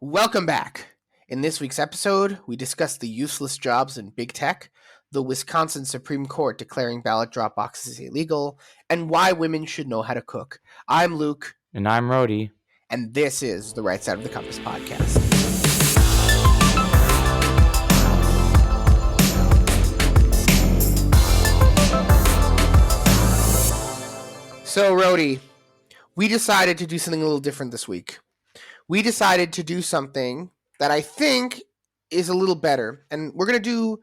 Welcome back. In this week's episode, we discuss the useless jobs in big tech, the Wisconsin Supreme Court declaring ballot drop boxes illegal, and why women should know how to cook. I'm Luke. And I'm Rhodey. And this is the Right Side of the Compass podcast. So, Rhodey, we decided to do something a little different this week. We decided to do something that I think is a little better. And we're going to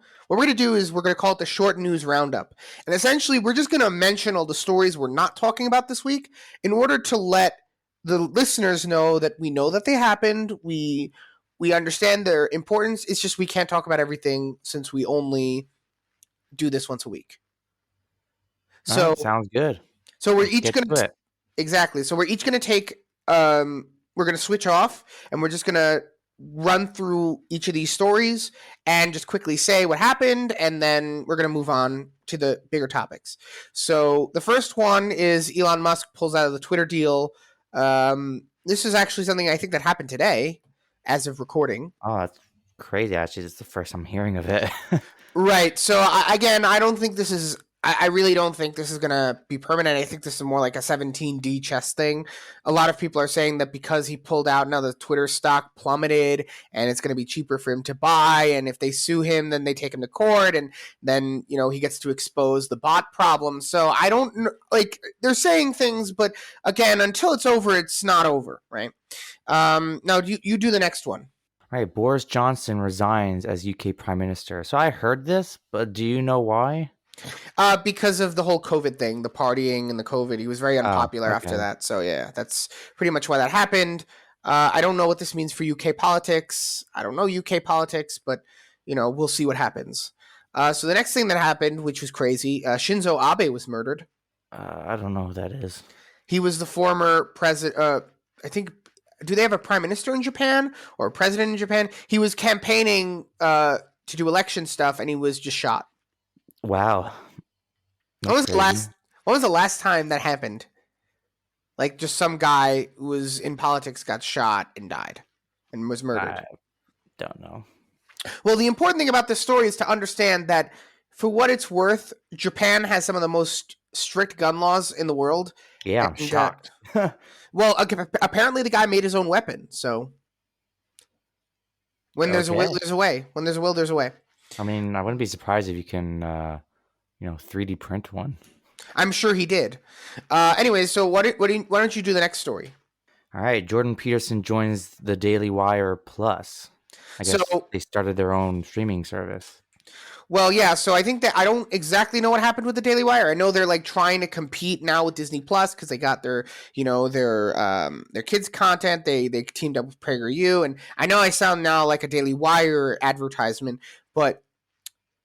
call it the short news roundup. And essentially, we're just going to mention all the stories we're not talking about this week in order to let the listeners know that we know that they happened. We understand their importance. It's just we can't talk about everything since we only do this once a week. So right, sounds good. So we're each going to exactly. So we're each going to take we're going to switch off and we're just going to run through each of these stories and just quickly say what happened, and then we're going to move on to the bigger topics. So the first one is Elon Musk pulls out of the Twitter deal. This is actually something I think that happened today as of recording. Oh, that's crazy. Actually, it's the first I'm hearing of it. Right. So I don't think this is I really don't think this is going to be permanent. I think this is more like a 17D chess thing. A lot of people are saying that because he pulled out, now the Twitter stock plummeted and it's going to be cheaper for him to buy. And if they sue him, then they take him to court and then, he gets to expose the bot problem. So I don't they're saying things, but again, until it's over, it's not over. Right. Now you do the next one. All right. Boris Johnson resigns as UK Prime Minister. So I heard this, but do you know why? Because of the whole COVID thing, the partying and the COVID, he was very unpopular after that. So yeah, that's pretty much why that happened. I don't know what this means for UK politics. I don't know UK politics, but we'll see what happens. So the next thing that happened, which was crazy, Shinzo Abe was murdered. I don't know who that is. He was the former president. I think. Do they have a prime minister in Japan or a president in Japan? He was campaigning to do election stuff, and he was just shot. Wow. When was the last time that happened? Like just some guy who was in politics got shot and died and was murdered. I don't know. Well, the important thing about this story is to understand that for what it's worth, Japan has some of the most strict gun laws in the world. Yeah, I'm shocked. Well, apparently the guy made his own weapon. So when there's a will, there's a way. When there's a will, there's a way. I mean, I wouldn't be surprised if you can, 3D print one. I'm sure he did. Anyways, so why don't you do the next story? All right, Jordan Peterson joins the Daily Wire Plus. I guess they started their own streaming service. Well, yeah. So I think that I don't exactly know what happened with the Daily Wire. I know they're like trying to compete now with Disney Plus because they got their kids content. They teamed up with PragerU, and I know I sound now like a Daily Wire advertisement, but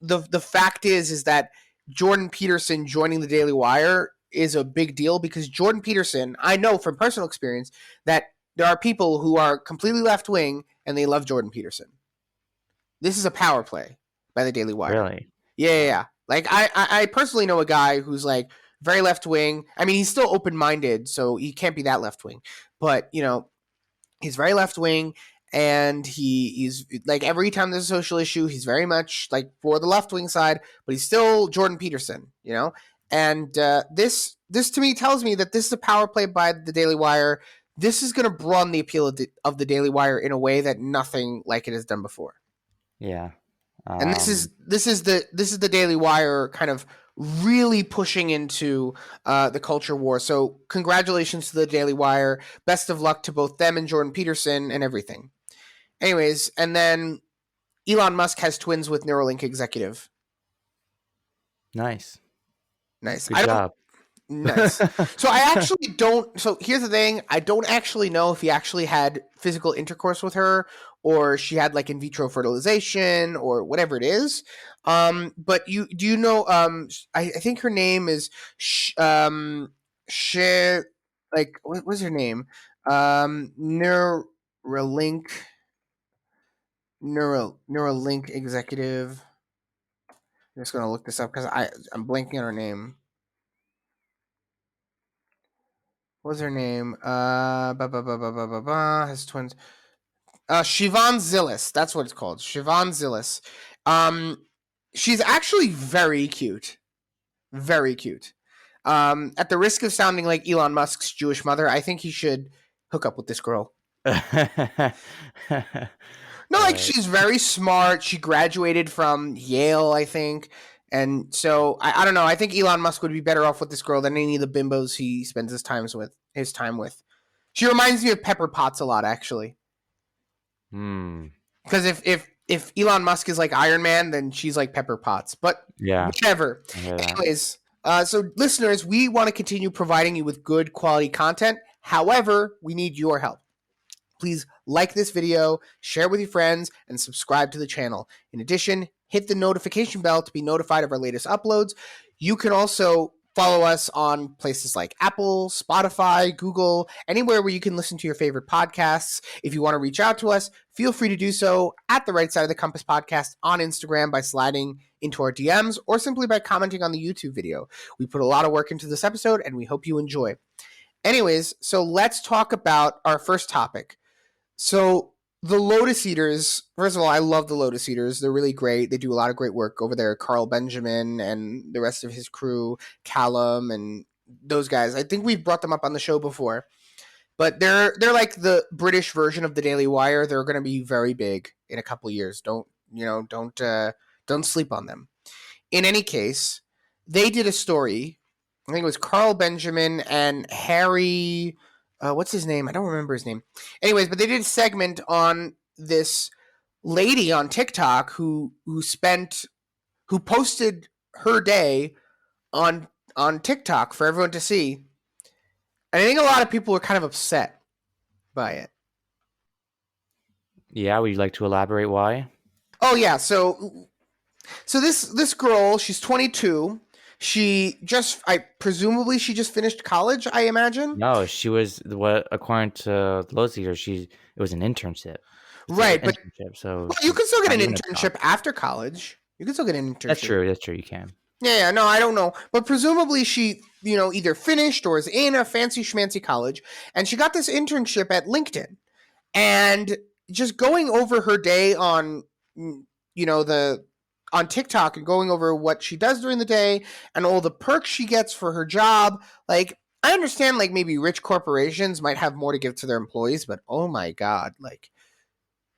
the fact is that Jordan Peterson joining the Daily Wire is a big deal because Jordan Peterson, I know from personal experience that there are people who are completely left wing and they love Jordan Peterson. This is a power play by the Daily Wire. Really? Yeah. Like I personally know a guy who's like very left wing. I mean, he's still open minded, so he can't be that left wing. But he's very left wing, and he's like every time there's a social issue, he's very much like for the left wing side, but he's still Jordan Peterson. And this to me tells me that this is a power play by the Daily Wire. This is going to broaden the appeal of the Daily Wire in a way that nothing like it has done before. Yeah. And this is the Daily Wire kind of really pushing into the culture war. So congratulations to the Daily Wire. Best of luck to both them and Jordan Peterson and everything. Anyways, and then Elon Musk has twins with Neuralink executive. Nice. Good job. Nice. So I actually don't. So here's the thing. I don't actually know if he actually had physical intercourse with her or she had like in vitro fertilization or whatever it is. But do you know, I think her name is, what was her name? Neuralink executive. I'm just going to look this up because I'm blanking on her name. What was her name? Has twins. Siobhan Zillis. That's what it's called. Siobhan Zillis. She's actually very cute. Very cute. At the risk of sounding like Elon Musk's Jewish mother, I think he should hook up with this girl. No, like she's very smart. She graduated from Yale, I think. And so I don't know. I think Elon Musk would be better off with this girl than any of the bimbos he spends his time with. She reminds me of Pepper Potts a lot, actually. Because if Elon Musk is like Iron Man, then she's like Pepper Potts. But yeah, whatever. Anyways, so listeners, we want to continue providing you with good quality content. However, we need your help. Please like this video, share with your friends, and subscribe to the channel. In addition, hit the notification bell to be notified of our latest uploads. You can also follow us on places like Apple, Spotify, Google, anywhere where you can listen to your favorite podcasts. If you want to reach out to us, feel free to do so at the Right Side of the Compass podcast on Instagram by sliding into our DMs or simply by commenting on the YouTube video. We put a lot of work into this episode, and we hope you enjoy. Anyways, so let's talk about our first topic. So the Lotus Eaters, first of all, I love the Lotus Eaters. They're really great. They do a lot of great work over there. Carl Benjamin and the rest of his crew, Callum and those guys. I think we've brought them up on the show before. But they're like the British version of the Daily Wire. They're going to be very big in a couple years. Don't sleep on them. In any case, they did a story. I think it was Carl Benjamin and Harry. What's his name? I don't remember his name. Anyways, but they did a segment on this lady on TikTok who posted her day on TikTok for everyone to see. And I think a lot of people were kind of upset by it. Yeah, would you like to elaborate why? Oh yeah, so this girl, she's 22. She just finished college, I imagine. No, she was according to Lotus Eaters, it was an internship. Right, but so you can still get an internship after college. You can still get an internship. That's true. You can. Yeah, no, I don't know, but presumably she, either finished or is in a fancy schmancy college, and she got this internship at LinkedIn, and just going over her day on, on TikTok and going over what she does during the day and all the perks she gets for her job. Like, I understand, like, maybe rich corporations might have more to give to their employees, but oh my God, like,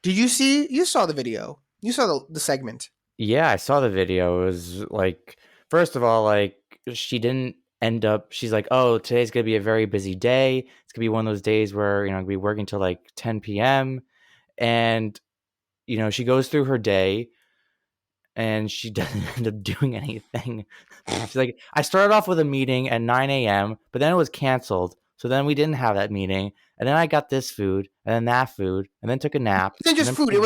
you saw the video, you saw the segment. Yeah, I saw the video. It was like, first of all, like, she didn't end up, she's like, oh, today's going to be a very busy day. It's going to be one of those days where, I'll be working till like 10 p.m. And, she goes through her day and she doesn't end up doing anything. She's like, I started off with a meeting at 9 a.m., but then it was canceled. So then we didn't have that meeting. And then I got this food and then that food and then took a nap. It wasn't just food. It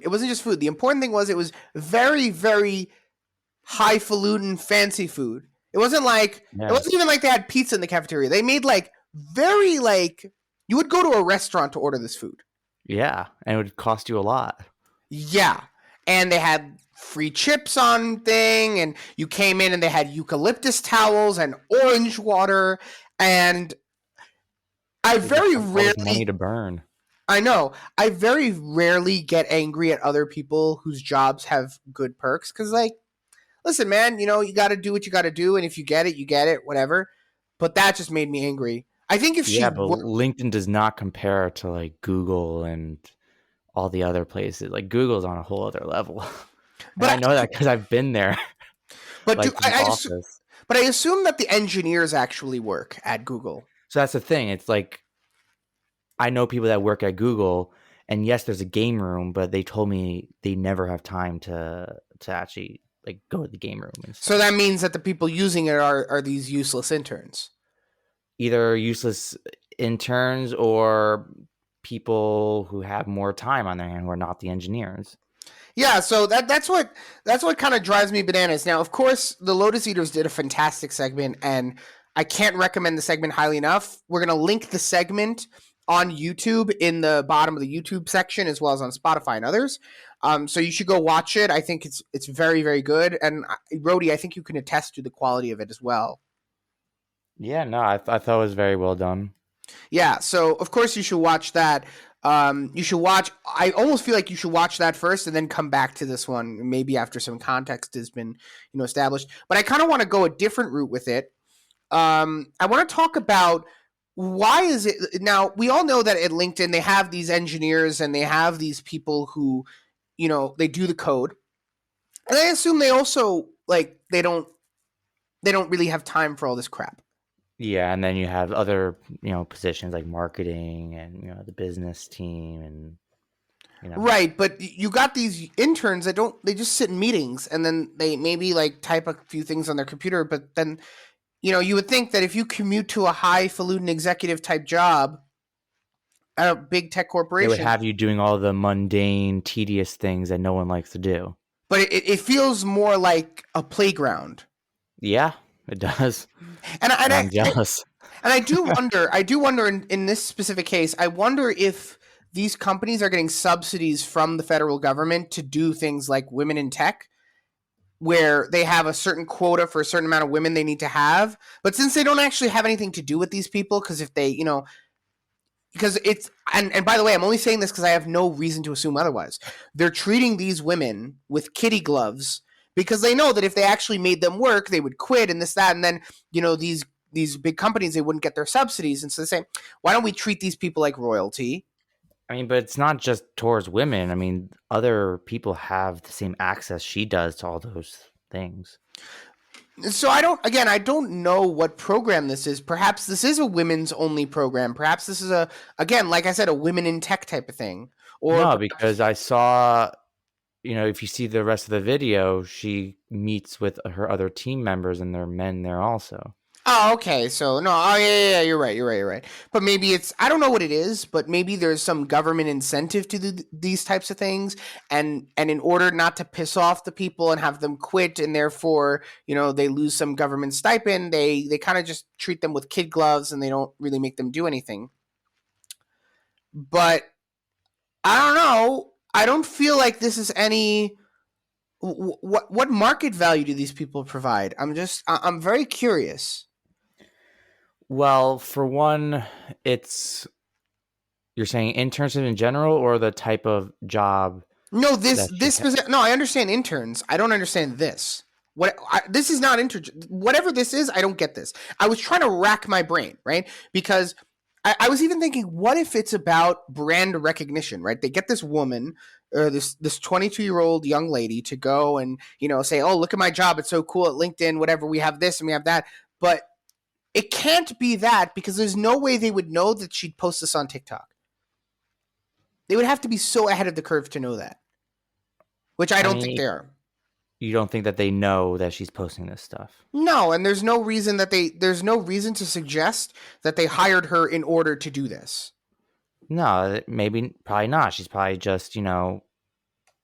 wasn't just food. The important thing was it was very, very highfalutin fancy food. It wasn't like, It wasn't even like they had pizza in the cafeteria. They made like very like, you would go to a restaurant to order this food. Yeah. And it would cost you a lot. Yeah. And they had free chips on thing, and you came in and they had eucalyptus towels and orange water, and I very rarely money to burn. I know. I very rarely get angry at other people whose jobs have good perks because, like, listen, man, you got to do what you got to do, and if you get it, whatever. But that just made me angry. I think if LinkedIn does not compare to like Google and all the other places. Like Google's on a whole other level. But I know that because I've been there. But like, I assume that the engineers actually work at Google. So that's the thing. It's like, I know people that work at Google, and yes, there's a game room, but they told me they never have time to actually like go to the game room. So that means that the people using it are these useless interns. Either useless interns or people who have more time on their hand who are not the engineers. Yeah, so that's what kind of drives me bananas. Now, of course, the Lotus Eaters did a fantastic segment, and I can't recommend the segment highly enough. We're going to link the segment on YouTube in the bottom of the YouTube section, as well as on Spotify and others. So you should go watch it. I think it's very, very good. And Rody, I think you can attest to the quality of it as well. Yeah, no, I thought it was very well done. Yeah, so of course you should watch that. You should watch. I almost feel like you should watch that first and then come back to this one, maybe after some context has been, established. But I kind of want to go a different route with it. I want to talk about why is it now. We all know that at LinkedIn they have these engineers and they have these people who, they do the code, and I assume they also they don't really have time for all this crap. Yeah, and then you have other, positions like marketing and, the business team and, Right, but you got these interns that they just sit in meetings and then they maybe like type a few things on their computer, but then you would think that if you commute to a highfalutin executive type job at a big tech they would corporation, have you doing all the mundane, tedious things that no one likes to do. but it feels more like a playground. Yeah, it does. And And I'm jealous. I do wonder in this specific case, I wonder if these companies are getting subsidies from the federal government to do things like women in tech, where they have a certain quota for a certain amount of women they need to have. But since they don't actually have anything to do with these people, because if they, because it's, and by the way, I'm only saying this because I have no reason to assume otherwise. They're treating these women with kitty gloves because they know that if they actually made them work, they would quit and this, that, and then, these big companies, they wouldn't get their subsidies. And so they say, why don't we treat these people like royalty? I mean, but it's not just towards women. I mean, other people have the same access she does to all those things. So I don't know what program this is. Perhaps this is a women's only program. Perhaps this is again, like I said, a women in tech type of thing. Or No, because I saw, if you see the rest of the video, she meets with her other team members and there are men there also. oh, okay. So no, oh yeah, you're right. You're right. But maybe it's I don't know what it is, but maybe there's some government incentive to do these types of things, and in order not to piss off the people and have them quit, and therefore they lose some government stipend, they kind of just treat them with kid gloves and they don't really make them do anything. But I don't know. I don't feel like this is any. What market value do these people provide? I'm very curious. Well, for one, you're saying internship in general or the type of job No, that she's no. I understand interns. I don't understand this. This is not intern. Whatever this is, I don't get this. I was trying to rack my brain, right? Because I was even thinking, what if it's about brand recognition, right? They get this woman, or this 22-year-old young lady to go and say, "Oh, look at my job. It's so cool at LinkedIn. Whatever. We have this and we have that." But it can't be that because there's no way they would know that she'd post this on TikTok. They would have to be so ahead of the curve to know that, which I don't think mean, they are. you don't think that they know that she's posting this stuff? No, and there's no reason to suggest that they hired her in order to do this. No, probably not. She's probably just,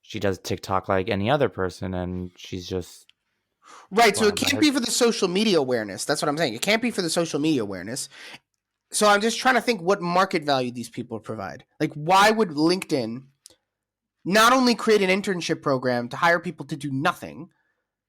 she does TikTok like any other person and she's just right. So it can't be for the social media awareness. That's what I'm saying. It can't be for the social media awareness. So I'm just trying to think what market value these people provide. Like, why would LinkedIn not only create an internship program to hire people to do nothing,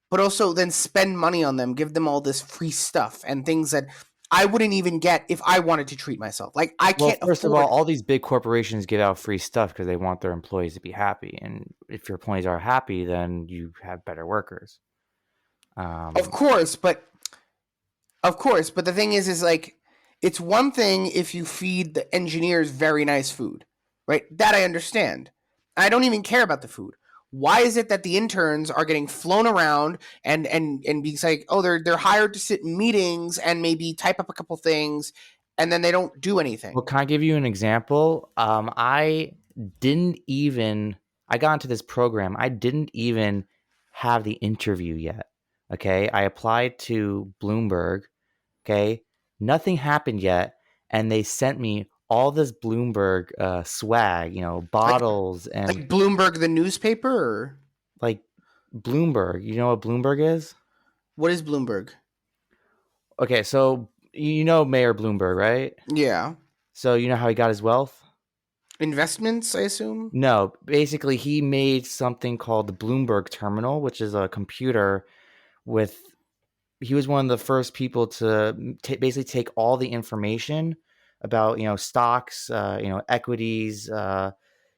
but also then spend money on them, give them all this free stuff and things that I wouldn't even get if I wanted to treat myself. Like, I can't. Well, first of all these big corporations give out free stuff because they want their employees to be happy. And if your employees are happy, then you have better workers. Of course, but the thing is like, it's one thing if you feed the engineers very nice food, right? That I understand. I don't even care about the food. Why is it that the interns are getting flown around and be like, oh, they're hired to sit in meetings and maybe type up a couple things, and then they don't do anything? Well, can I give you an example? I got into this program. I didn't even have the interview yet. Okay. I applied to Bloomberg. Okay. Nothing happened yet. And they sent me all this Bloomberg swag, bottles and like Bloomberg, the newspaper, or like Bloomberg. You know what Bloomberg is? What is Bloomberg? Okay. So, Mayor Bloomberg, right? Yeah. So, you know how he got his wealth? Investments, I assume? No, basically he made something called the Bloomberg Terminal, which is a computer he was one of the first people to basically take all the information about stocks, equities, the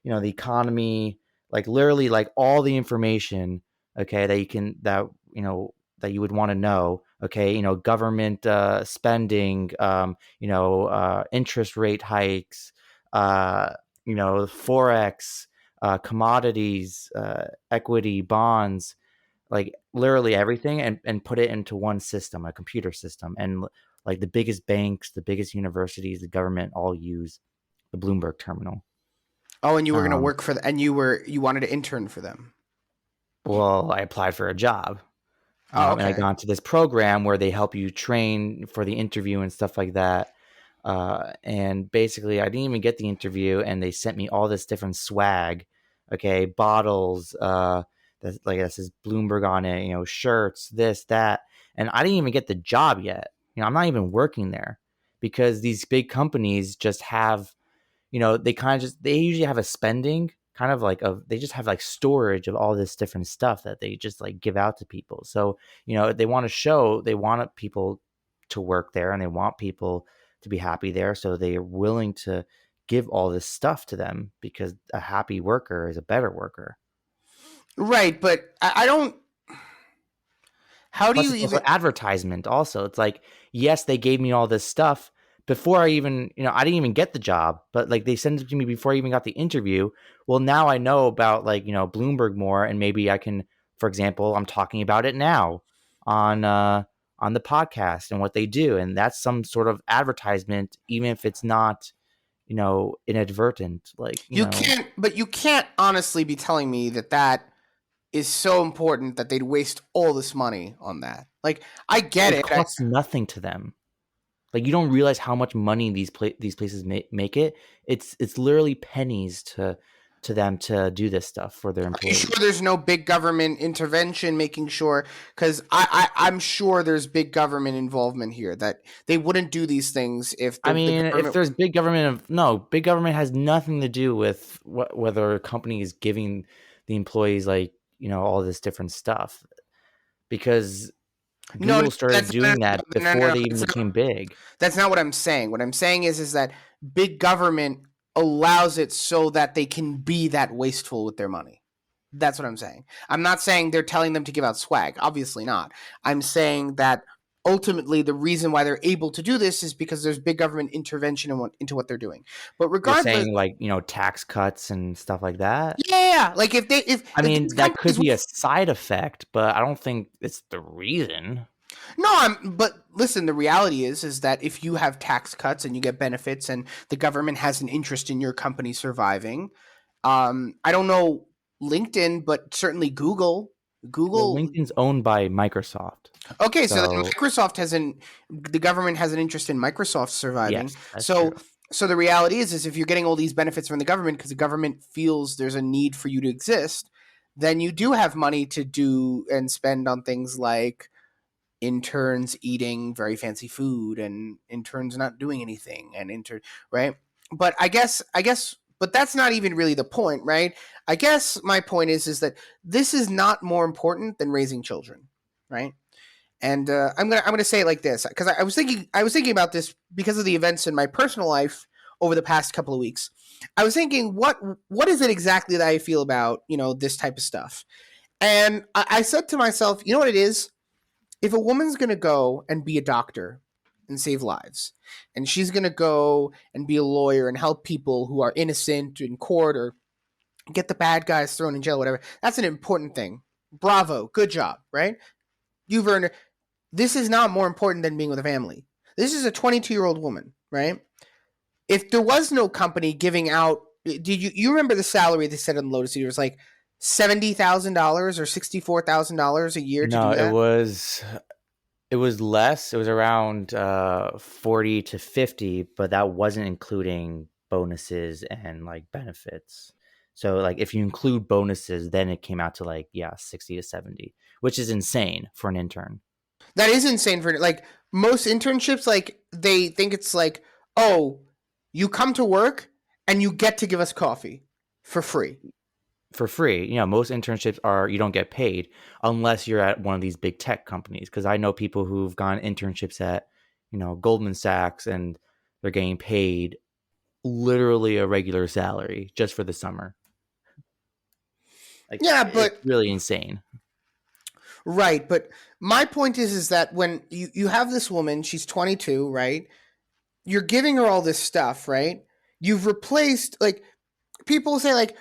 economy, like literally like all the information, okay, that you would want to know, okay, government spending, interest rate hikes, forex, commodities, equity, bonds, like literally everything, and put it into one system, a computer system. And like the biggest banks, the biggest universities, the government all use the Bloomberg terminal. Oh, and you were going to Um, work for and you wanted to intern for them. well, I applied for a job, Oh, and I okay. got into this program where they help you train for the interview and stuff like that. And basically, I didn't even get the interview, and they sent me all this different swag, okay, bottles, that says Bloomberg on it, shirts, this, that, and I didn't even get the job yet. I'm not even working there because these big companies just have, they usually have a spending kind of like they just have like storage of all this different stuff that they just like give out to people. So they want to show, they want people to work there, and they want people to be happy there, so they are willing to give all this stuff to them because a happy worker is a better worker. Right, but I don't. How do Plus, you it's also even? advertisement. Also, it's like, yes, they gave me all this stuff before I even, I didn't even get the job, but like they sent it to me before I even got the interview. Well, now I know about like Bloomberg more, and maybe I can, for example, I'm talking about it now on the podcast and what they do, and that's some sort of advertisement, even if it's not inadvertent. Like But you can't honestly be telling me that that is so important that they'd waste all this money on that. Like, I get it it. costs nothing to them. Like you don't realize how much money these places make it. It's literally pennies to them to do this stuff for their Are you sure employees. there's no big government intervention making sure? Because I'm sure there's big government involvement here that they wouldn't do these things if I the mean, if government. there's big government, no, big government has nothing to do with whether a company is giving the employees like all this different stuff, because No, no, Google started that's doing that no, before no. they even became big. That's not what I'm saying. What I'm saying is that big government allows it so that they can be that wasteful with their money. That's what I'm saying. I'm not saying they're telling them to give out swag. Obviously not. I'm saying that ultimately the reason why they're able to do this is because there's big government intervention into what they're doing. But You're regardless, saying like tax cuts and stuff like that. yeah, like I if these mean, that could companies. be a side effect, but I don't think it's the reason. No, but listen, the reality is that if you have tax cuts and you get benefits and the government has an interest in your company surviving, I don't know LinkedIn, but certainly Google. Well, Google. LinkedIn's owned by Microsoft. Okay, so then So, Microsoft has an the government has an interest in Microsoft surviving. yes, that's true. So the reality is if you're getting all these benefits from the government because the government feels there's a need for you to exist, then you do have money to do and spend on things like interns eating very fancy food and interns not doing anything and right. But but that's not even really the point, right? I guess my point is that this is not more important than raising children, right? And I'm gonna say it like this because I was thinking about this because of the events in my personal life over the past couple of weeks. I was thinking what is it exactly that I feel about this type of stuff, and I said to myself, you know what it is, if a woman's going to go and be a doctor and save lives, and she's going to go and be a lawyer and help people who are innocent in court or get the bad guys thrown in jail, whatever, that's an important thing. Bravo. Good job, right? You've earned it. This is not more important than being with a family. This is a 22-year-old woman, right? If there was no company giving out, did you remember the salary they said on Lotus? It was like $70,000 or $64,000 a year to No, do that. it was less. It was around 40 to 50, but that wasn't including bonuses and like benefits. So like if you include bonuses, then it came out to like 60 to 70, which is insane for an intern. That is insane for like most internships. Like they think it's like, oh, you come to work and you get to give us coffee for free. For free. Most internships are, you don't get paid unless you're at one of these big tech companies. Because I know people who've gone internships at, Goldman Sachs, and they're getting paid literally a regular salary just for the summer. Like, Yeah, it's but really insane. right, but my point is that when you have this woman, she's 22, right? You're giving her all this stuff, right? You've replaced, like, people say, like,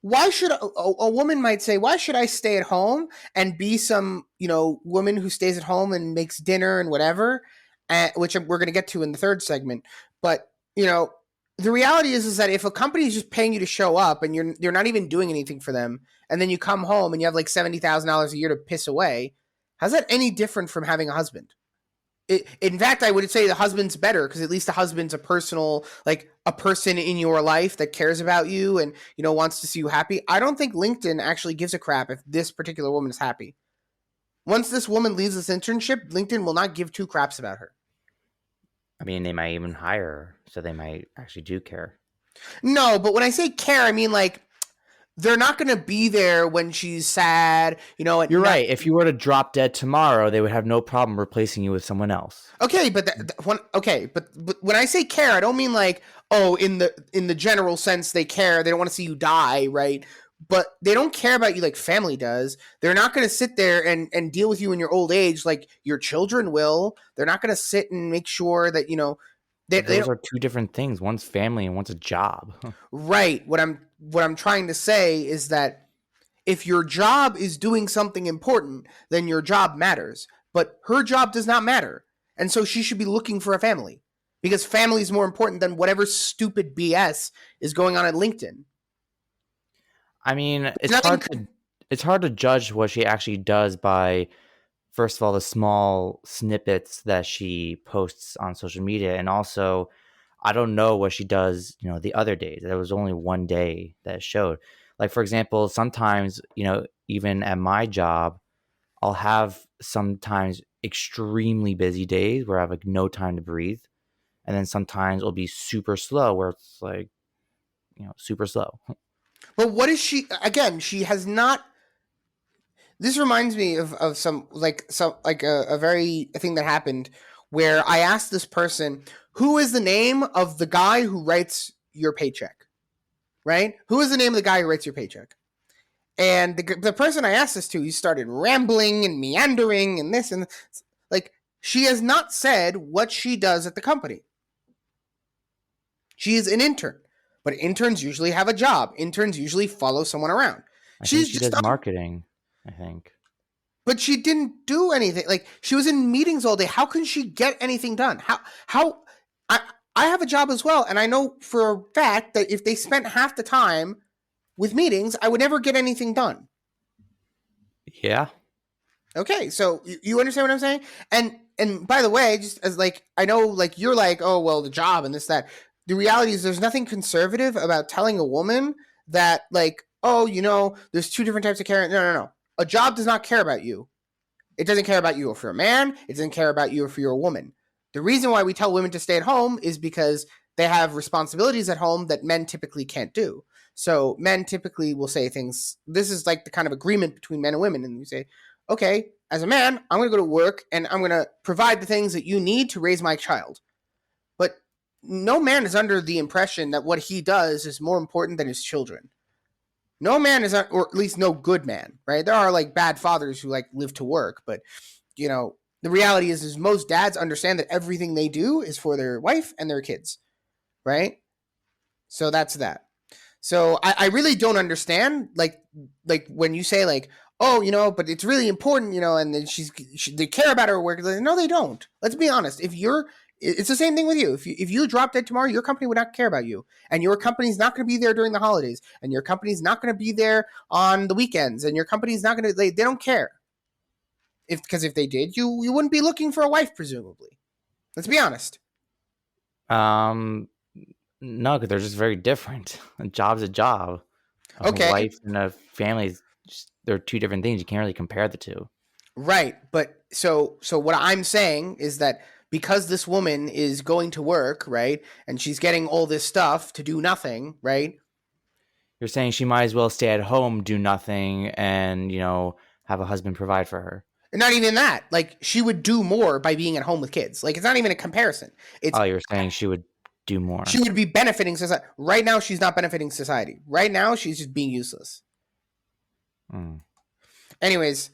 why should a woman might say, why should I stay at home and be some, woman who stays at home and makes dinner and whatever, which we're going to get to in the third segment. But, the reality is that if a company is just paying you to show up and you're not even doing anything for them, and then you come home and you have like $70,000 a year to piss away, how's that any different from having a husband? In fact, I would say the husband's better because at least the husband's a person in your life that cares about you and wants to see you happy. I don't think LinkedIn actually gives a crap if this particular woman is happy. Once this woman leaves this internship, LinkedIn will not give two craps about her. I mean, they might even hire her, so they might actually do care. No, but when I say care, I mean like they're not going to be there when she's sad, You're right. If you were to drop dead tomorrow, they would have no problem replacing you with someone else. Okay, but when I say care, I don't mean like, oh, in the general sense they care. They don't want to see you die, right? But they don't care about you like family does. They're not going to sit there and deal with you in your old age like your children will. They're not going to sit and make sure that Those are two different things. One's family and one's a job. Right. What I'm trying to say is that if your job is doing something important, then your job matters. But her job does not matter. And so she should be looking for a family because family is more important than whatever stupid BS is going on at LinkedIn. I mean, it's hard to judge what she actually does by, first of all, the small snippets that she posts on social media, and also I don't know what she does, the other days. There was only one day that it showed. Like, for example, sometimes, even at my job, I'll have sometimes extremely busy days where I have like no time to breathe. And then sometimes it'll be super slow where it's like, super slow. But what is she again? She has not. This reminds me of some a very a thing that happened where I asked this person, who is the name of the guy who writes your paycheck? Right? Who is the name of the guy who writes your paycheck? And the person I asked this to, he started rambling and meandering and this and like she has not said what she does at the company. She is an intern, but interns usually have a job. Interns usually follow someone around. She does marketing, I think. But she didn't do anything. Like she was in meetings all day. How can she get anything done? How I have a job as well, and I know for a fact that if they spent half the time with meetings, I would never get anything done. Yeah. Okay, so you understand what I'm saying? And by the way, just as like I know, like you're like, oh well, the job and this that. The reality is, there's nothing conservative about telling a woman that like, oh, there's two different types of care. No. A job does not care about you. It doesn't care about you if you're a man. It doesn't care about you if you're a woman. The reason why we tell women to stay at home is because they have responsibilities at home that men typically can't do. So men typically will say things. This is like the kind of agreement between men and women. And you say, okay, as a man, I'm going to go to work and I'm going to provide the things that you need to raise my child. But no man is under the impression that what he does is more important than his children. No man is, or at least no good man, right? There are like bad fathers who like live to work, but the reality is most dads understand that everything they do is for their wife and their kids, right? So that's that. So I really don't understand like when you say like, oh, but it's really important, and then they care about her work. No, they don't. Let's be honest. It's the same thing with you. If you drop dead tomorrow, your company would not care about you, and your company's not going to be there during the holidays, and your company's not going to be there on the weekends, and your company's not going to. They don't care. Because if they did, you wouldn't be looking for a wife, presumably. Let's be honest. No, because they're just very different. A job's a job. Okay. A wife and a family, they're two different things. You can't really compare the two. Right, but so what I'm saying is that because this woman is going to work, right, and she's getting all this stuff to do nothing, right? You're saying she might as well stay at home, do nothing, and have a husband provide for her. And not even that. Like she would do more by being at home with kids. Like it's not even a comparison. You're saying she would do more. She would be benefiting society. Right now, she's not benefiting society. Right now, she's just being useless. Anyways,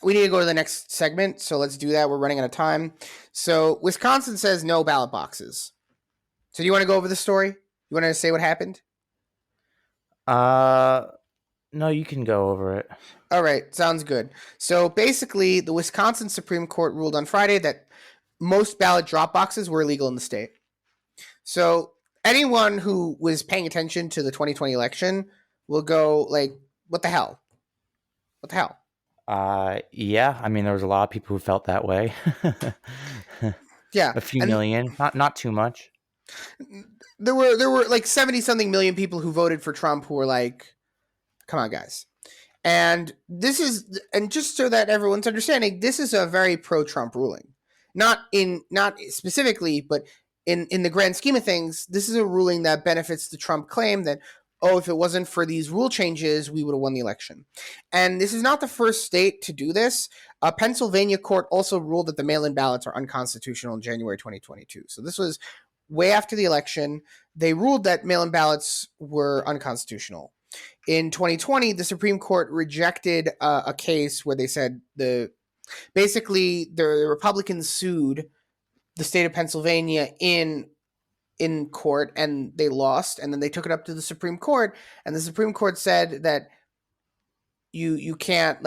we need to go to the next segment, so let's do that. We're running out of time. So Wisconsin says no ballot boxes. So do you want to go over the story? You want to say what happened? No, you can go over it. All right, sounds good. So basically, the Wisconsin Supreme Court ruled on Friday that most ballot drop boxes were illegal in the state. So anyone who was paying attention to the 2020 election will go like, what the hell? What the hell? Yeah, I mean, there was a lot of people who felt that way. Yeah. A few million, not too much. There were like 70 something million people who voted for Trump who were like, come on, guys. And just so that everyone's understanding, this is a very pro-Trump ruling. Not specifically, but in the grand scheme of things, this is a ruling that benefits the Trump claim that, oh, if it wasn't for these rule changes, we would have won the election. And this is not the first state to do this. A Pennsylvania court also ruled that the mail-in ballots are unconstitutional in January 2022. So this was way after the election. They ruled that mail-in ballots were unconstitutional. In 2020, the Supreme Court rejected a case where they said the Republicans sued the state of Pennsylvania in court and they lost, and then they took it up to the Supreme Court, and the Supreme Court said that you can't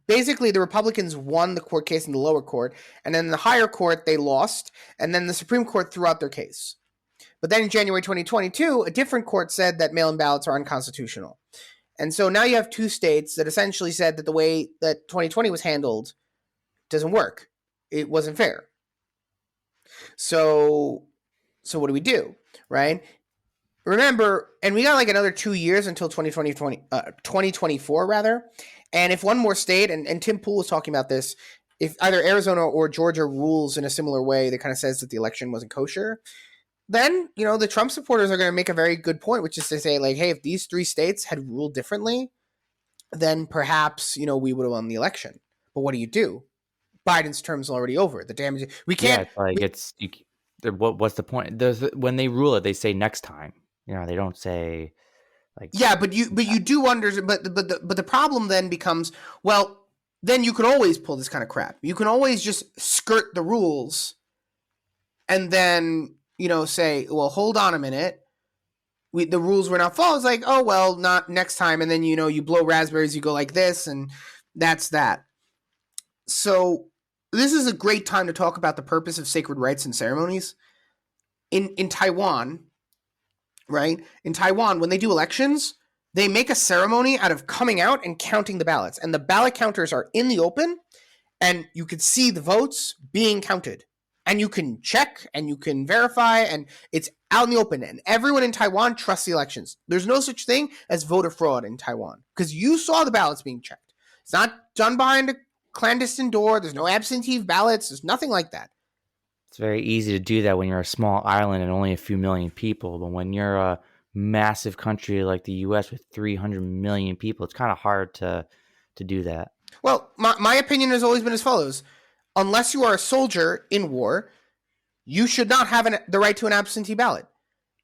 basically the Republicans won the court case in the lower court, and then in the higher court they lost, and then the Supreme Court threw out their case. But then in January 2022, a different court said that mail-in ballots are unconstitutional. And so now you have two states that essentially said that the way that 2020 was handled doesn't work. It wasn't fair. So what do we do, right? Remember, and we got like another 2 years until 2024 rather. And if one more state, and Tim Pool was talking about this, if either Arizona or Georgia rules in a similar way that kind of says that the election wasn't kosher, then, the Trump supporters are going to make a very good point, which is to say, like, hey, if these three states had ruled differently, then perhaps, we would have won the election. But what do you do? Biden's term's already over. The damage we can't. Yeah, what's the point? When they rule it, they say next time. They don't say like. Yeah, but you do understand. But the problem then becomes, well, then you can always pull this kind of crap. You can always just skirt the rules, and then say, well, hold on a minute. The rules were not followed. It's like, oh, well, not next time. And then, you blow raspberries, you go like this, and that's that. So this is a great time to talk about the purpose of sacred rites and ceremonies. In Taiwan, right? In Taiwan, when they do elections, they make a ceremony out of coming out and counting the ballots. And the ballot counters are in the open, and you can see the votes being counted. And you can check and you can verify, and it's out in the open. And everyone in Taiwan trusts the elections. There's no such thing as voter fraud in Taiwan because you saw the ballots being checked. It's not done behind a clandestine door. There's no absentee ballots. There's nothing like that. It's very easy to do that when you're a small island and only a few million people. But when you're a massive country like the U.S. with 300 million people, it's kind of hard to do that. Well, my opinion has always been as follows. Unless you are a soldier in war, you should not have the right to an absentee ballot.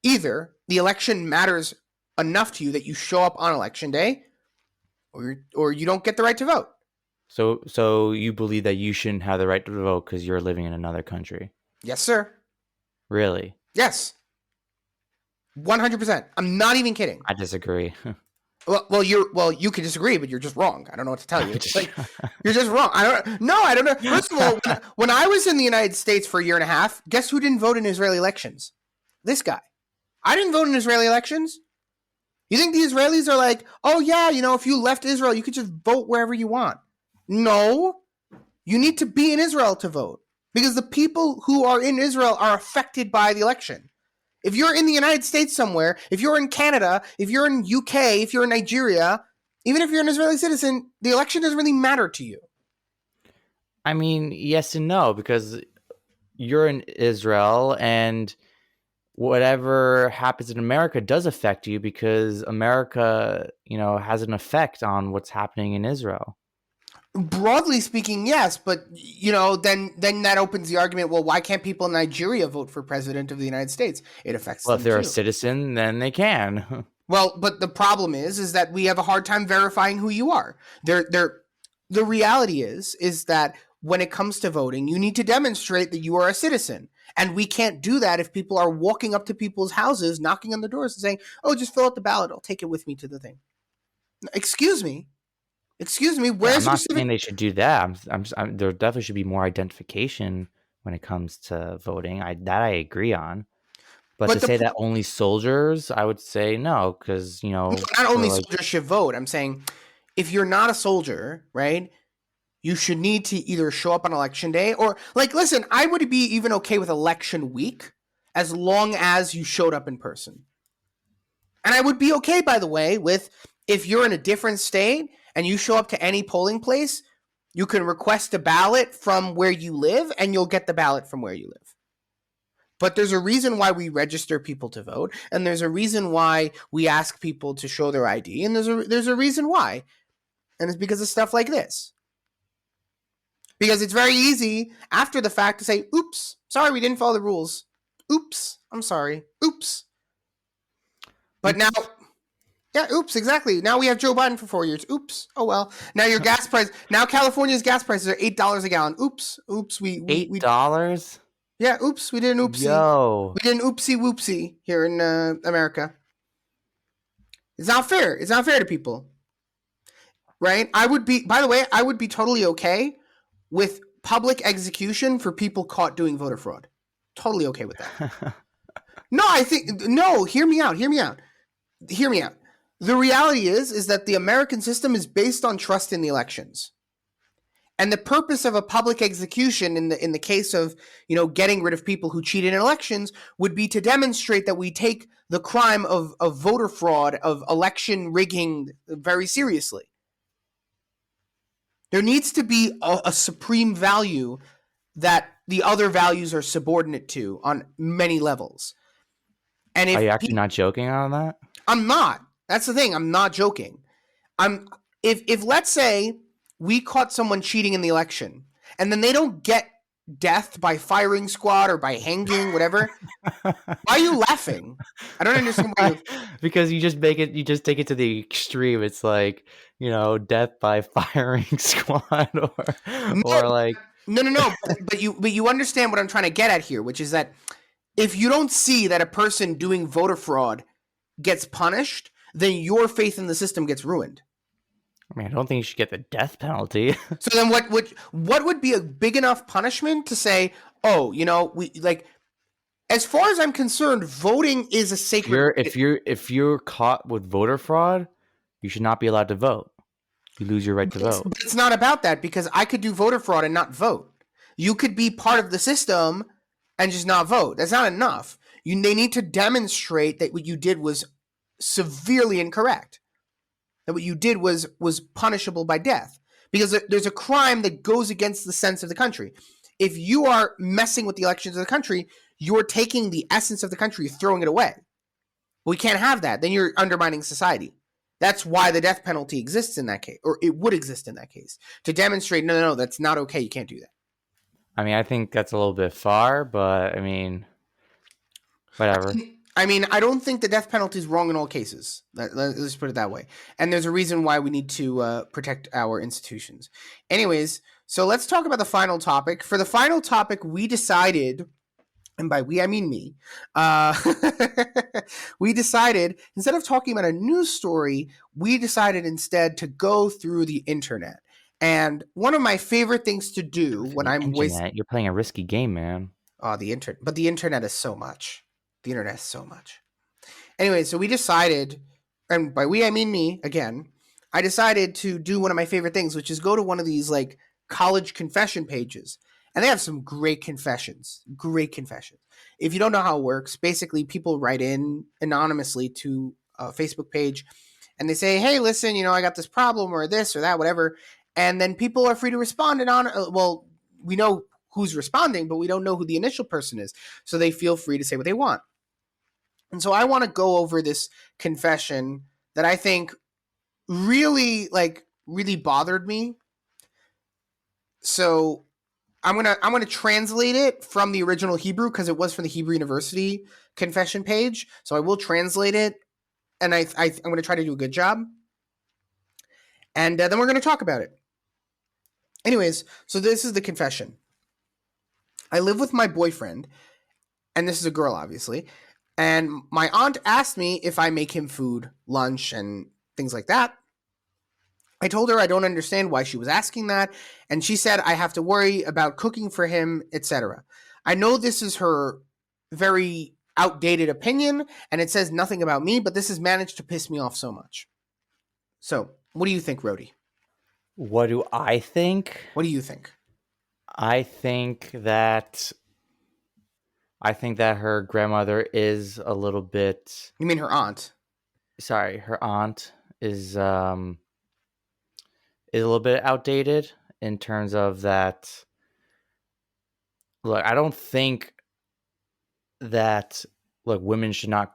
Either the election matters enough to you that you show up on election day, or you don't get the right to vote. So you believe that you shouldn't have the right to vote because you're living in another country? Yes, sir. Really? Yes. 100%. I'm not even kidding. I disagree. Well, you can disagree, but you're just wrong. I don't know what to tell you. You're just wrong. I don't know. First of all, when I was in the United States for a year and a half, guess who didn't vote in Israeli elections? This guy. I didn't vote in Israeli elections. You think the Israelis are like, oh yeah, if you left Israel, you could just vote wherever you want. No. You need to be in Israel to vote because the people who are in Israel are affected by the election. If you're in the United States somewhere, if you're in Canada, if you're in UK, if you're in Nigeria, even if you're an Israeli citizen, the election doesn't really matter to you. I mean, yes and no, because you're in Israel and whatever happens in America does affect you because America, has an effect on what's happening in Israel. Broadly speaking, yes, but then that opens the argument. Well, why can't people in Nigeria vote for president of the United States? It affects Well, if them they're a too. citizen, then they can. Well, but the problem is that we have a hard time verifying who you are. The reality is that when it comes to voting, you need to demonstrate that you are a citizen. And we can't do that if people are walking up to people's houses, knocking on the doors and saying, "Oh, just fill out the ballot. I'll take it with me to the thing." Excuse me. Excuse me. Yeah, I'm Where's your not saying civic? they should do that. There definitely should be more identification when it comes to voting. I agree on. But to But say that only soldiers, I would say no, because not for only like soldiers should vote. I'm saying if you're not a soldier, right? You should need to either show up on election day or listen, I would be even okay with election week as long as you showed up in person. And I would be okay, by the way, with if you're in a different state and you show up to any polling place, you can request a ballot from where you live and you'll get the ballot from where you live. But there's a reason why we register people to vote, and there's a reason why we ask people to show their ID, and there's a reason why. And it's because of stuff like this. Because it's very easy after the fact to say, oops, sorry, we didn't follow the rules. Oops, I'm sorry. Oops. But now, oops. yeah, oops, exactly. Now we have Joe Biden for 4 years. Oops. Oh, well. Now your gas price, now California's gas prices are $8 a gallon. Oops. Oops. $8? Yeah, oops, we did an oopsie. Yo. We did an oopsie whoopsie here in America. It's not fair. It's not fair to people. Right? By the way, I would be totally okay with public execution for people caught doing voter fraud. Totally okay with that. No, hear me out. The reality is that the American system is based on trust in the elections. And the purpose of a public execution in the case of, getting rid of people who cheat in elections would be to demonstrate that we take the crime of voter fraud, of election rigging very seriously. There needs to be a supreme value that the other values are subordinate to on many levels. And Are you actually not joking on that? I'm not. That's the thing. I'm not joking. If let's say we caught someone cheating in the election and then they don't get death by firing squad or by hanging, whatever. Why are you laughing? I don't understand why because you just take it to the extreme. It's like, death by firing squad or like No. But you understand what I'm trying to get at here, which is that if you don't see that a person doing voter fraud gets punished, then your faith in the system gets ruined. I mean, I don't think you should get the death penalty. So then what would be a big enough punishment to say, oh, we as far as I'm concerned, voting is a sacred if you're caught with voter fraud, you should not be allowed to vote. You lose your right to vote. But it's not about that, because I could do voter fraud and not vote. You could be part of the system and just not vote. That's not enough. They need to demonstrate that what you did was severely incorrect. That what you did was punishable by death. Because there's a crime that goes against the sense of the country. If you are messing with the elections of the country, you're taking the essence of the country, throwing it away. We can't have that. Then you're undermining society. That's why the death penalty exists in that case, or it would exist in that case, to demonstrate, no, that's not okay. You can't do that. I mean, I think that's a little bit far, but I mean, whatever. I don't think the death penalty is wrong in all cases. Let's put it that way. And there's a reason why we need to protect our institutions. Anyways, so let's talk about the final topic. For the final topic, we decided, and by we I mean me, we decided, instead of talking about a news story, we decided instead to go through the internet. And one of my favorite things to do when I'm you're playing a risky game, man. Oh, the internet, but the internet is so much. The internet is so much. Anyway, so we decided, and by we I mean me again, I decided to do one of my favorite things, which is go to one of these like college confession pages. And they have some great confessions. Great confessions. If you don't know how it works, basically people write in anonymously to a Facebook page and they say, hey, listen, I got this problem or this or that, whatever. And then people are free to respond. Well, we know who's responding, but we don't know who the initial person is. So they feel free to say what they want. And so I want to go over this confession that I think really bothered me. So I'm gonna translate it from the original Hebrew because it was from the Hebrew University confession page. So I will translate it, and I'm gonna try to do a good job, and then we're gonna talk about it. Anyways, so this is the confession. I live with my boyfriend, and this is a girl, obviously. And my aunt asked me if I make him food, lunch, and things like that. I told her I don't understand why she was asking that, and she said I have to worry about cooking for him, etc. I know this is her very outdated opinion, and it says nothing about me, but this has managed to piss me off so much. So, what do you think, Rhodey? What do I think? What do you think? I think that her grandmother is a little bit, You mean her aunt? sorry, her aunt is a little bit outdated in terms of that. Look, I don't think that, look, women should not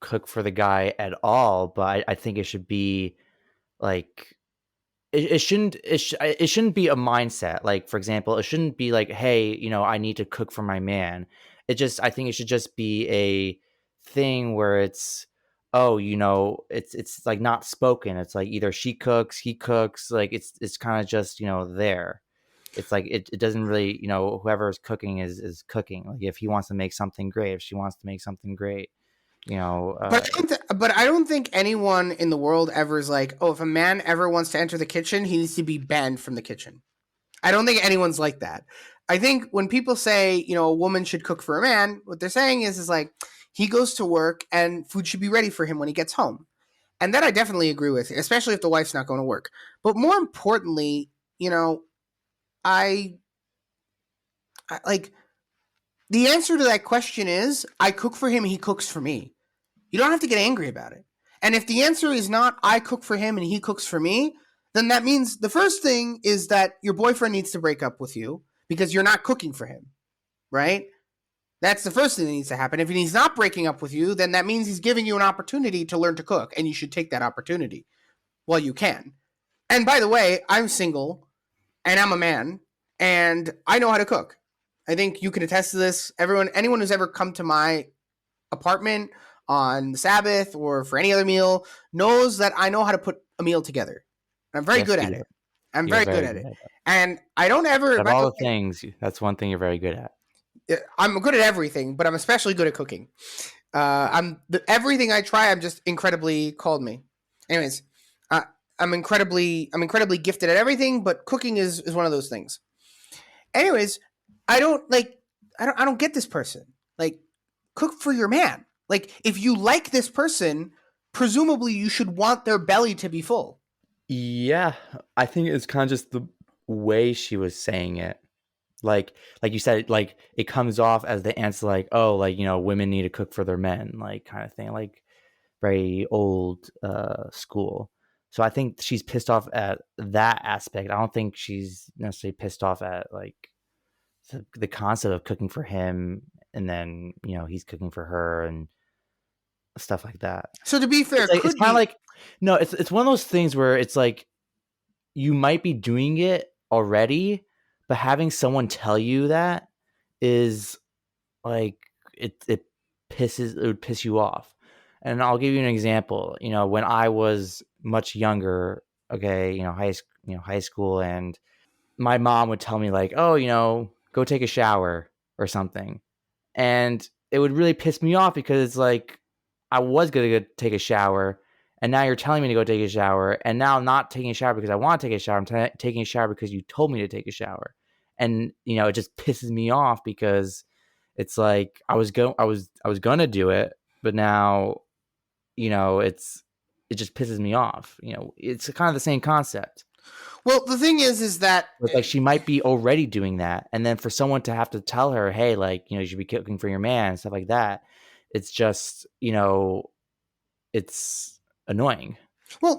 cook for the guy at all, but I think it should be like it shouldn't be a mindset. Like, for example, it shouldn't be like, hey, I need to cook for my man. I think it should just be a thing where it's, oh, it's like not spoken. It's like either she cooks, he cooks. Like it's kind of just there. It's like it doesn't really, whoever's cooking is cooking. Like if he wants to make something great, if she wants to make something great, But I don't think anyone in the world ever is like, oh, if a man ever wants to enter the kitchen, he needs to be banned from the kitchen. I don't think anyone's like that. I think when people say, a woman should cook for a man, what they're saying is like, he goes to work and food should be ready for him when he gets home. And that I definitely agree with, especially if the wife's not going to work. But more importantly, I like the answer to that question is I cook for him, he cooks for me. You don't have to get angry about it. And if the answer is not I cook for him and he cooks for me, then that means the first thing is that your boyfriend needs to break up with you because you're not cooking for him, right? That's the first thing that needs to happen. If he's not breaking up with you, then that means he's giving you an opportunity to learn to cook, and you should take that opportunity while you can. And by the way, I'm single and I'm a man and I know how to cook. I think you can attest to this. Anyone who's ever come to my apartment on the Sabbath or for any other meal knows that I know how to put a meal together. I'm very good at it. I'm very good at it. And I don't ever... Of all the things, that's one thing you're very good at. I'm good at everything, but I'm especially good at cooking. Everything I try, I'm just incredibly called me. Anyways, I'm incredibly gifted at everything, but cooking is one of those things. Anyways, I don't get this person. Like, cook for your man. Like, if you like this person, presumably you should want their belly to be full. Yeah, I think it's kind of just the way she was saying it. Like you said, like it comes off as the answer, like, oh, like, women need to cook for their men, like kind of thing, like very old school. So I think she's pissed off at that aspect. I don't think she's necessarily pissed off at like the concept of cooking for him and then he's cooking for her and stuff like that. So to be fair, it's kind of like, no, it's one of those things where it's like you might be doing it already, but having someone tell you that is like it would piss you off. And I'll give you an example. When I was much younger, okay, high school, and my mom would tell me like, oh, go take a shower or something. And it would really piss me off because it's like I was going to go take a shower and now you're telling me to go take a shower, and now I'm not taking a shower because I want to take a shower. I'm taking a shower because you told me to take a shower. And it just pisses me off because it's like I was going to do it, but now it just pisses me off. It's kind of the same concept. Well, the thing is that like she might be already doing that, and then for someone to have to tell her, hey, like, you should be cooking for your man and stuff like that, it's just it's annoying. Well,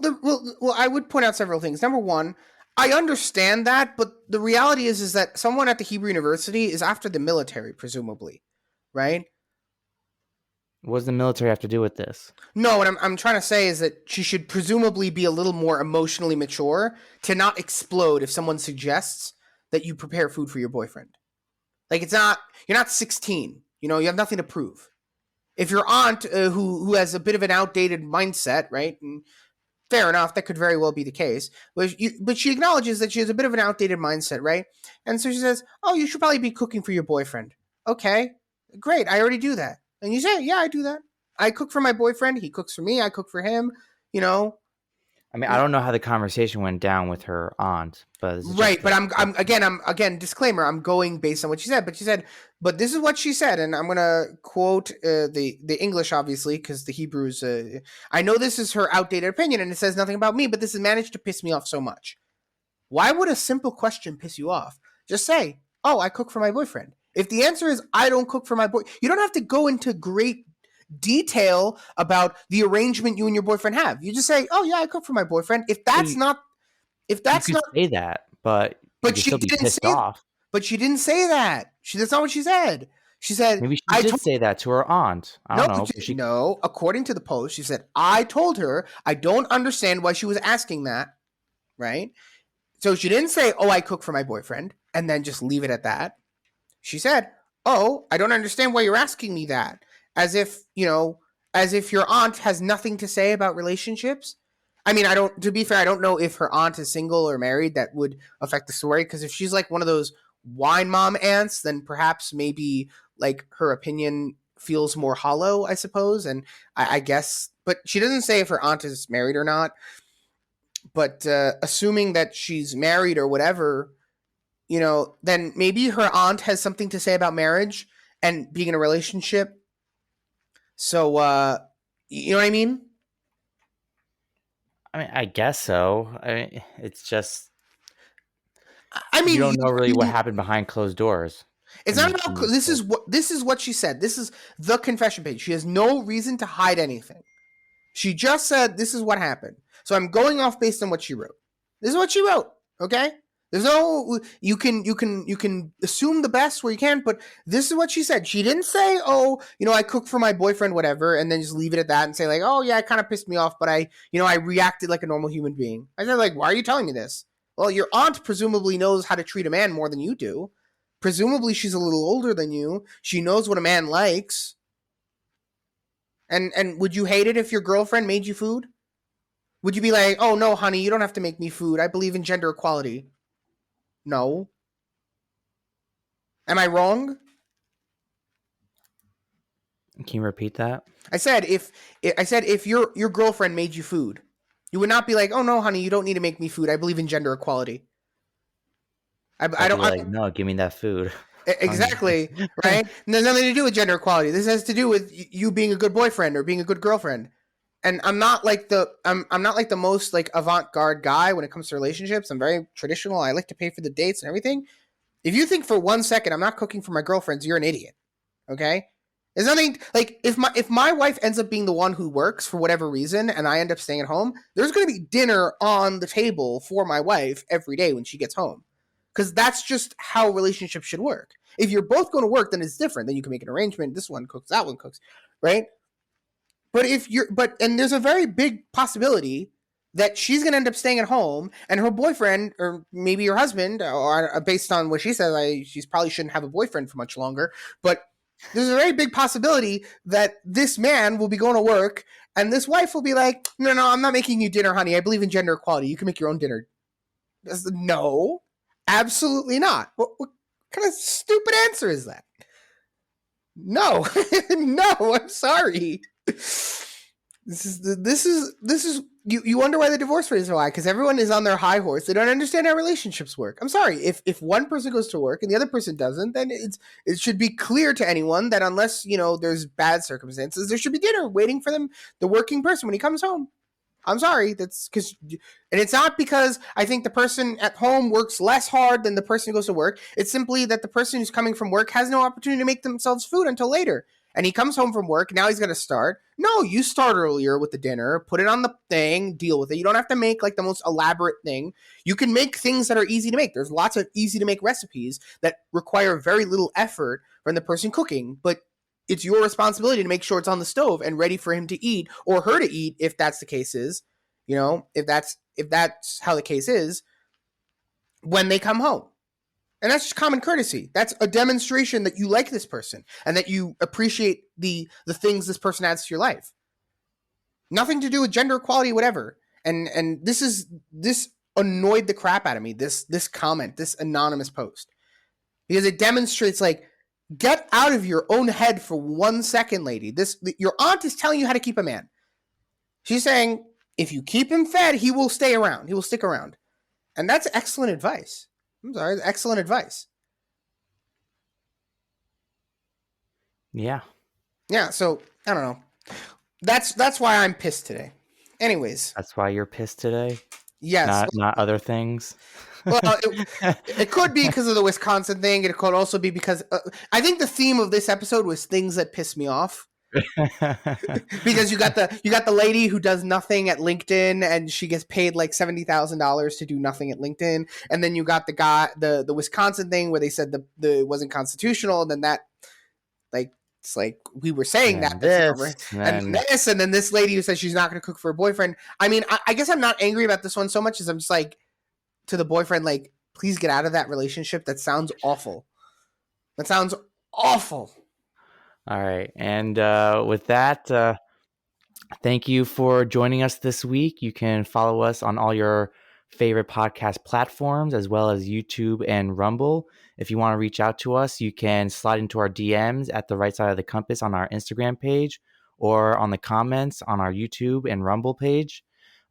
I would point out several things. Number one, I understand that, but the reality is that someone at the Hebrew University is after the military, presumably, right? What does the military have to do with this? No, what I'm trying to say is that she should presumably be a little more emotionally mature to not explode if someone suggests, that you prepare food for your boyfriend. Like, you're not 16. You know, you have nothing to prove. If your aunt, who has a bit of an outdated mindset, right? And fair enough, that could very well be the case. But she acknowledges that she has a bit of an outdated mindset, right? And so she says, "Oh, you should probably be cooking for your boyfriend." Okay, great. I already do that. And you say, "Yeah, I do that. I cook for my boyfriend. He cooks for me. I cook for him." You know, I mean, I don't know how the conversation went down with her aunt, but this is right? just But I'm again disclaimer. I'm going based on what she said. But she said, "But this is what she said," and I'm gonna quote the English, obviously, because the Hebrews. I know this is her outdated opinion, and it says nothing about me, but this has managed to piss me off so much. Why would a simple question piss you off? Just say, "Oh, I cook for my boyfriend." If the answer is "I don't cook for my boy," you don't have to go into great detail about the arrangement you and your boyfriend have. You just say, "Oh yeah, I cook for my boyfriend." If you that's could not, say that, but you but could she still be didn't pissed say, off. that. That's not what she said. She said, Maybe she "I did told." say that to her aunt. I No, don't know. But she no. According to the post, she said, "I told her I don't understand why she was asking that." Right. So she didn't say, "Oh, I cook for my boyfriend," and then just leave it at that. She said, "Oh, I don't understand why you're asking me that." As if, as if your aunt has nothing to say about relationships. I mean, to be fair, I don't know if her aunt is single or married. That would affect the story. Because if she's like one of those wine mom aunts, then perhaps maybe like her opinion feels more hollow, I suppose. And I guess, but she doesn't say if her aunt is married or not. But assuming that she's married or whatever, then maybe her aunt has something to say about marriage and being in a relationship. So, you know what I mean? I mean, I guess so. I mean, it's just I you mean, don't know really what happened behind closed doors. it's not about. This is what she said. This is the confession page. She has no reason to hide anything. She just said this is what happened. So I'm going off based on what she wrote. This is what she wrote. Okay. There's no you can assume the best where you can, but this is what she said. She didn't say, "Oh, I cook for my boyfriend, whatever," and then just leave it at that and say like, "Oh yeah, it kind of pissed me off, but I reacted like a normal human being." I said like, "Why are you telling me this?" Well, your aunt presumably knows how to treat a man more than you do. Presumably she's a little older than you. She knows what a man likes. And would you hate it if your girlfriend made you food? Would you be like, "Oh no, honey, you don't have to make me food. I believe in gender equality"? No. Am I wrong? Can you repeat that? I said if your girlfriend made you food, you would not be like, "Oh no, honey, you don't need to make me food. I believe in gender equality." I I'd be don't. like, no, give me that food. Hungry. Exactly, right? And there's nothing to do with gender equality. This has to do with you being a good boyfriend or being a good girlfriend. And I'm not like I'm not like the most like avant-garde guy when it comes to relationships. I'm very traditional. I like to pay for the dates and everything. If you think for 1 second I'm not cooking for my girlfriends, you're an idiot. Okay? There's nothing like if my wife ends up being the one who works for whatever reason and I end up staying at home, there's going to be dinner on the table for my wife every day when she gets home. Cuz that's just how relationships should work. If you're both going to work, then it's different. Then you can make an arrangement. This one cooks, that one cooks, right? And there's a very big possibility that she's going to end up staying at home and her boyfriend or maybe her husband, or based on what she says, she's probably shouldn't have a boyfriend for much longer, but there's a very big possibility that this man will be going to work and this wife will be like, "No, no, I'm not making you dinner, honey. I believe in gender equality. You can make your own dinner." No, absolutely not. What kind of stupid answer is that? No, no, I'm sorry. This is you wonder why the divorce rate is so high because everyone is on their high horse. They don't understand how relationships work. I'm sorry if one person goes to work and the other person doesn't, then it should be clear to anyone that unless there's bad circumstances, there should be dinner waiting for them, the working person when he comes home. I'm sorry. That's because, and it's not because I think the person at home works less hard than the person who goes to work. It's simply that the person who's coming from work has no opportunity to make themselves food until later. And he comes home from work. Now he's going to start. No, you start earlier with the dinner, put it on the thing, deal with it. You don't have to make like the most elaborate thing. You can make things that are easy to make. There's lots of easy to make recipes that require very little effort from the person cooking, but it's your responsibility to make sure it's on the stove and ready for him to eat or her to eat if that's the case is, if that's how the case is when they come home. And that's just common courtesy. That's a demonstration that you like this person and that you appreciate the things this person adds to your life. Nothing to do with gender equality, whatever. And this annoyed the crap out of me. This comment, this anonymous post, because it demonstrates like, get out of your own head for 1 second, lady. Your aunt is telling you how to keep a man. She's saying if you keep him fed, he will stay around. He will stick around, and that's excellent advice. I'm sorry, excellent advice. Yeah. Yeah. So I don't know. That's why I'm pissed today. Anyways. That's why you're pissed today? Yes. Not other things? Well, it could be because of the Wisconsin thing. It could also be because I think the theme of this episode was things that piss me off. Because you got the lady who does nothing at LinkedIn and she gets paid like $70,000 to do nothing at LinkedIn, and then you got the guy the Wisconsin thing where they said the it wasn't constitutional, and then that like it's like we were saying and that this, and then this lady who says she's not going to cook for her boyfriend. I mean, I guess I'm not angry about this one so much as I'm just like, to the boyfriend, like, please get out of that relationship. That sounds awful. That sounds awful. All right. And with that, thank you for joining us this week. You can follow us on all your favorite podcast platforms, as well as YouTube and Rumble. If you want to reach out to us, you can slide into our DMs at the right side of the compass on our Instagram page or on the comments on our YouTube and Rumble page.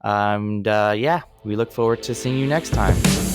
Yeah, we look forward to seeing you next time.